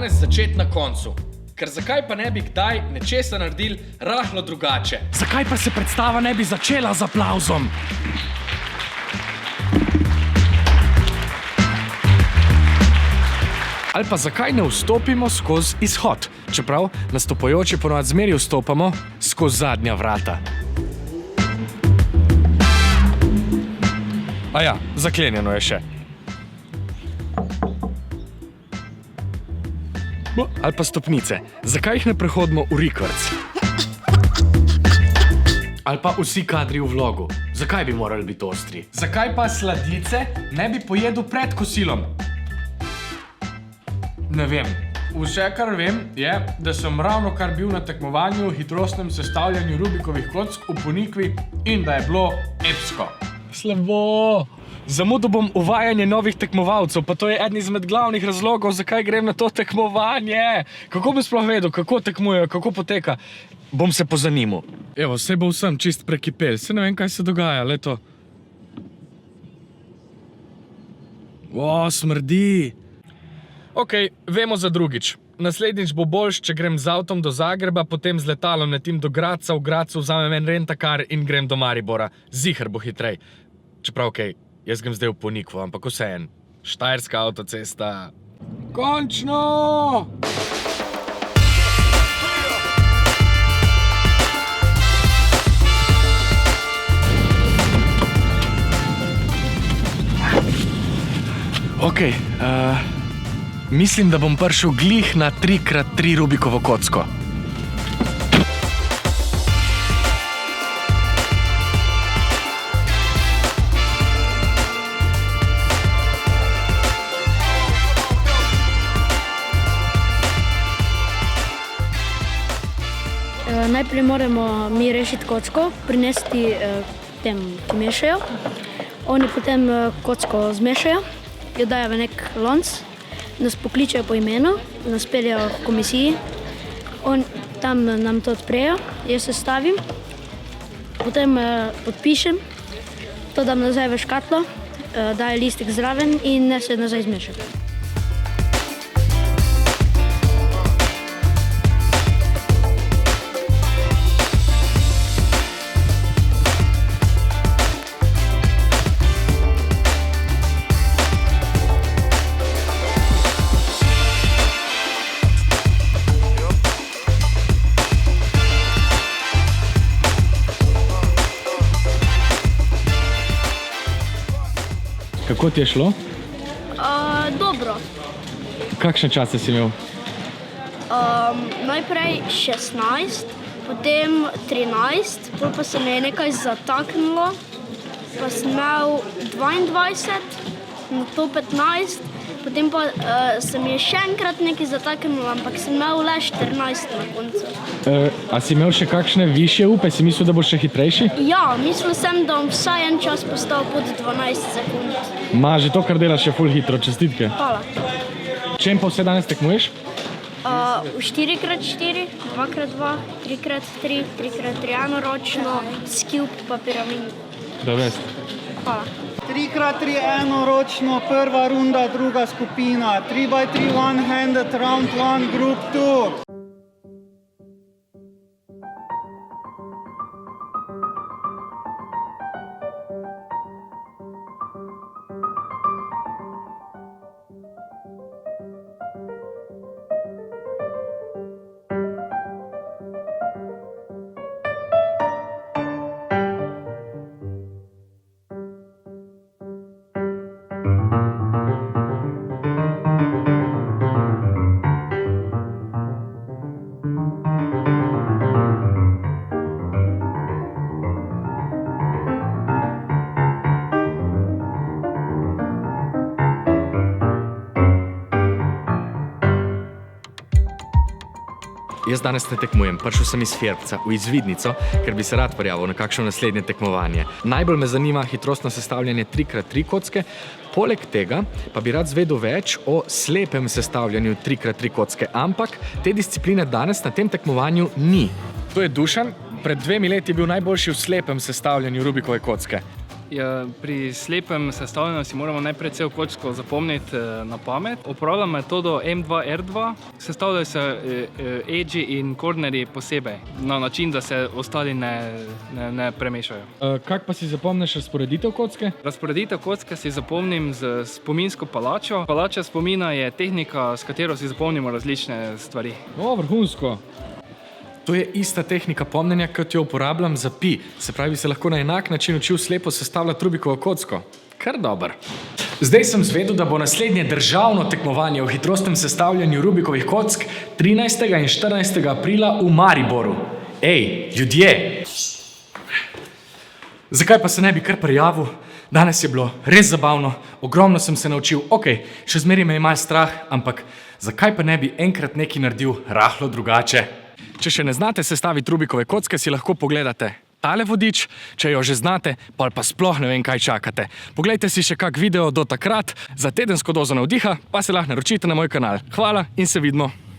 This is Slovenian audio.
danes začeti na koncu. Ker zakaj pa ne bi kdaj nečesa naredili rahlo drugače? Zakaj pa se predstava ne bi začela z aplavzom? Ali pa zakaj ne vstopimo skozi izhod, čeprav nastopajoči ponovadi zmeri vstopamo skozi zadnja vrata. Aja, zaklenjeno je še. Ali pa stopnice. Zakaj jih ne prehodimo v rikvrc? Ali pa vsi kadri v vlogu. Zakaj bi morali biti ostri? Zakaj pa sladice ne bi pojedel pred kosilom? Ne vem. Vse, kar vem, je, da sem ravno kar bil na tekmovanju v hitrostnem sestavljanju Rubikovih kock v Ponikvi in da je bilo epsko. Slabo! Zamudil bom uvajanje novih tekmovalcev, pa to je eden izmed glavnih razlogov, zakaj grem na to tekmovanje. Kako bi sploh vedel, kako tekmujejo, kako poteka? Bom se pozanimal. Evo, saj bo vsem čist prekipel, saj ne vem, kaj se dogaja, leto. Smrdi! Okej, vemo za drugič. Naslednjič bo boljš, če grem z avtom do Zagreba, potem z letalom letim do Gradca, v Gradcu vzamem en rentakar in grem do Maribora. Ziher bo hitrej. Čeprav, jaz grem zdaj v Ponikvo, ampak vseeno. Štajerska avtocesta. Končno! Mislim, da bom prišel glih na 3x3 Rubikovo kocko. Najprej moramo mi rešiti kocko, prinesti tem, ki mešajo. Oni potem kocko zmešajo, jo dajo v nek lonc, nas pokličejo po imenu, nas peljejo v komisiji. Tam nam to odprejo, jaz se stavim, potem podpišem, to dam nazaj v škatlo, dajo listek zraven in se nazaj zmešajo. Kako ti je šlo? Dobro. Kakšne čase si imel? Najprej 16, potem 13, potem pa se me je nekaj zataknilo, pa sem imel 22, na to 15, potem pa se mi je še enkrat nekaj zataknilo, ampak sem imel le 14 na koncu. A si imel še kakšne višje upe? Si mislil, da boš še hitrejši? Ja, mislil sem, da bom vsaj en čas postal pod 12 sekund. Že to, kar delaš, je ful hitro, čestitke. Hvala. Čem pa vse danes tekmuješ? V 4x4, 2x2, 3x3, 3x3 enoročno, skilp pa piramin. Da vest. Hvala. 3x3 enoročno, prva runda, druga skupina. 3x3 one-handed, round 1, group 2. Jaz danes ne tekmujem, prišel sem iz Ferbca v Izvidnico, ker bi se rad prijavil na kakšno naslednje tekmovanje. Najbolj me zanima hitrostno sestavljanje 3x3 kocke, poleg tega pa bi rad zvedel več o slepem sestavljanju 3x3 kocke, ampak te discipline danes na tem tekmovanju ni. To je Dušan, pred 2 leti je bil najboljši v slepem sestavljanju Rubikove kocke. Pri slepem sestavljanju si moramo najprej cel kocko zapomniti na pamet. Uporabljam metodo M2R2, sestavljajo se edži in kornerji posebej, na način, da se ostali ne premešajo. Kako pa si zapomniš razporeditev kocke? Razporeditev kocke si zapomnim z spominsko palačo. Palača spomina je tehnika, s katero si zapomnimo različne stvari. O, vrhunsko. To je ista tehnika pomnjenja, kot jo uporabljam za pi. Se pravi, se lahko na enak način učil slepo sestavljati Rubikovo kocko. Kar dober. Zdaj sem zvedel, da bo naslednje državno tekmovanje o hitrostnem sestavljanju Rubikovih kock 13. in 14. aprila v Mariboru. Ej, ljudje! Zakaj pa se ne bi kar prijavil? Danes je bilo res zabavno, ogromno sem se naučil. Ok, še zmeraj me je malo strah, ampak zakaj pa ne bi enkrat nekaj naredil rahlo drugače? Če še ne znate sestaviti Rubikove kocke, si lahko pogledate tale vodič, če jo že znate, pa sploh ne vem, kaj čakate. Poglejte si še kak video do takrat, za tedensko dozo navdiha pa se lahko naročite na moj kanal. Hvala in se vidimo!